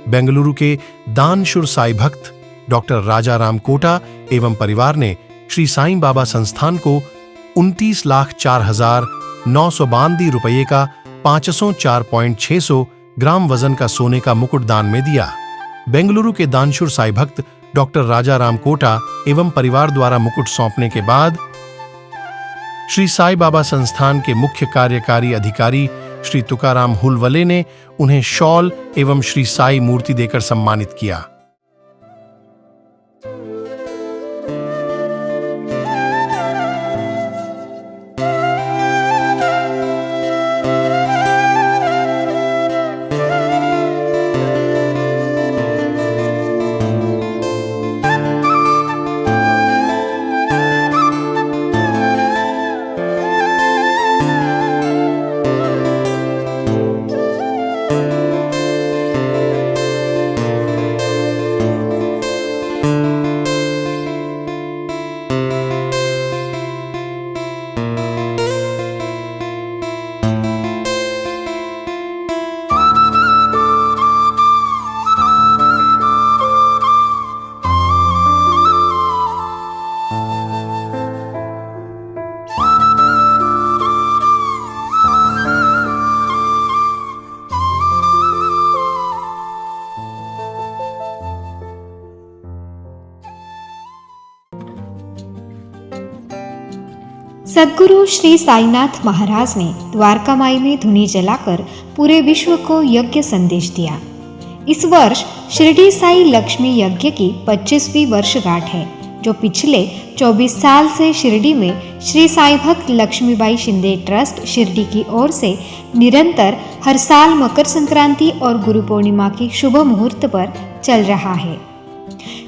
बेंगलुरु के दानशूर साई भक्त डॉक्टर राजा राम कोटा एवं परिवार ने श्री साईं बाबा संस्थान को 29,04,992 रुपये का 504.600 ग्राम वजन का सोने का मुकुट दान में दिया। बेंगलुरु के दानशूर साई भक्त डॉक्टर राजा राम कोटा एवं परिवार द्वारा मुकुट सौंपने के बाद श्री साई बाबा संस्थान के मुख्य कार्यकारी अधिकारी श्री तुकाराम हुलवले ने उन्हें शॉल एवं श्री साई मूर्ति देकर सम्मानित किया। सद्गुरु श्री साईनाथ महाराज ने द्वारका माई में धुनी जलाकर पूरे विश्व को यज्ञ संदेश दिया। इस वर्ष शिरडी साई लक्ष्मी यज्ञ की 25वीं वर्षगांठ है, जो पिछले 24 साल से शिरडी में श्री साई भक्त लक्ष्मीबाई शिंदे ट्रस्ट शिरडी की ओर से निरंतर हर साल मकर संक्रांति और गुरु पूर्णिमा की शुभ मुहूर्त पर चल रहा है।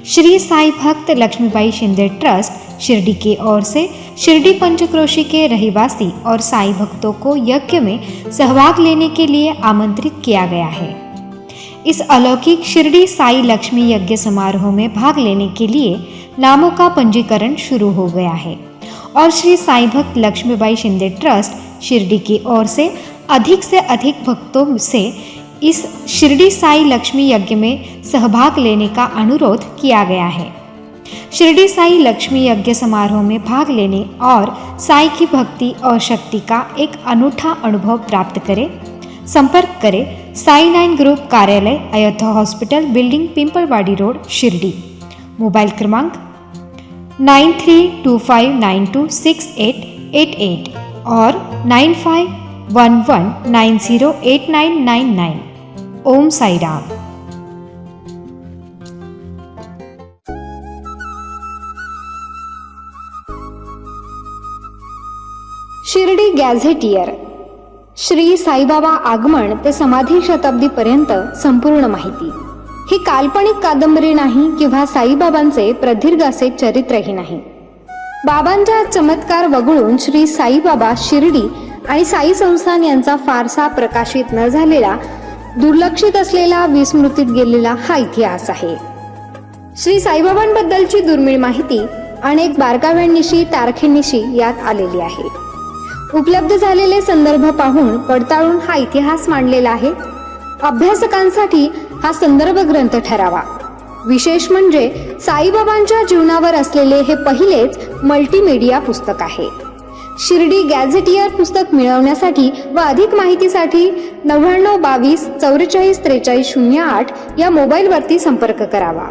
श्री साई भक्त लक्ष्मीबाई शिंदे ट्रस्ट शिरडी की ओर से शिरडी पंचक्रोशी के रहवासी और साई भक्तों को यज्ञ में सहभाग लेने के लिए आमंत्रित किया गया है। इस अलौकिक शिरडी साई लक्ष्मी यज्ञ समारोह में भाग लेने के लिए नामों का पंजीकरण शुरू हो गया है और श्री साई भक्त लक्ष्मीबाई शिंदे ट्रस्ट शिरडी की ओर से अधिक भक्तों से इस शिरडी साई लक्ष्मी यज्ञ में सहभाग लेने का अनुरोध किया गया है। शिरडी साई लक्ष्मी यज्ञ समारोह में भाग लेने और साई की भक्ति और शक्ति का एक अनूठा अनुभव प्राप्त करें। संपर्क करें साई 9 ग्रुप कार्यालय, Ayodhya hospital building, Pimpalwadi road, Shirdi. Mobile क्रमांक 9325926888 और 9511908999। ओम साई राम। शिर्डी गॅझेटियर श्री साईबाबा आगमन ते समाधी शताब्दीपर्यंत संपूर्ण माहिती। ही काल्पनिक कादंबरी नाही किंवा साईबाबांचे प्रदीर्घ असे चरित्रही नाही। बाबांच्या चमत्कार वगळून श्री साईबाबा शिर्डी आणि साई संस्थान यांचा फारसा प्रकाशित न झालेला, दुर्लक्षित असलेला, विस्मृतीत गेलेला हा इतिहास आहे। श्री साईबाबांबद्दलची दुर्मिळ माहिती अनेक बारकाव्यांनिशी, तारखेनिशी यात आलेली आहे। उपलब्ध झालेले संदर्भ पाहून पडताळून हा इतिहास मांडलेला आहे। अभ्यासकांसाठी हा संदर्भ ग्रंथ ठरावा। विशेष म्हणजे साईबाबांच्या जीवनावर असलेले हे पहिलेच मल्टीमीडिया पुस्तक आहे। शिर्डी गॅझेटियर पुस्तक मिळवण्यासाठी व अधिक माहितीसाठी 9922 44 43 08 या मोबाईलवरती संपर्क करावा।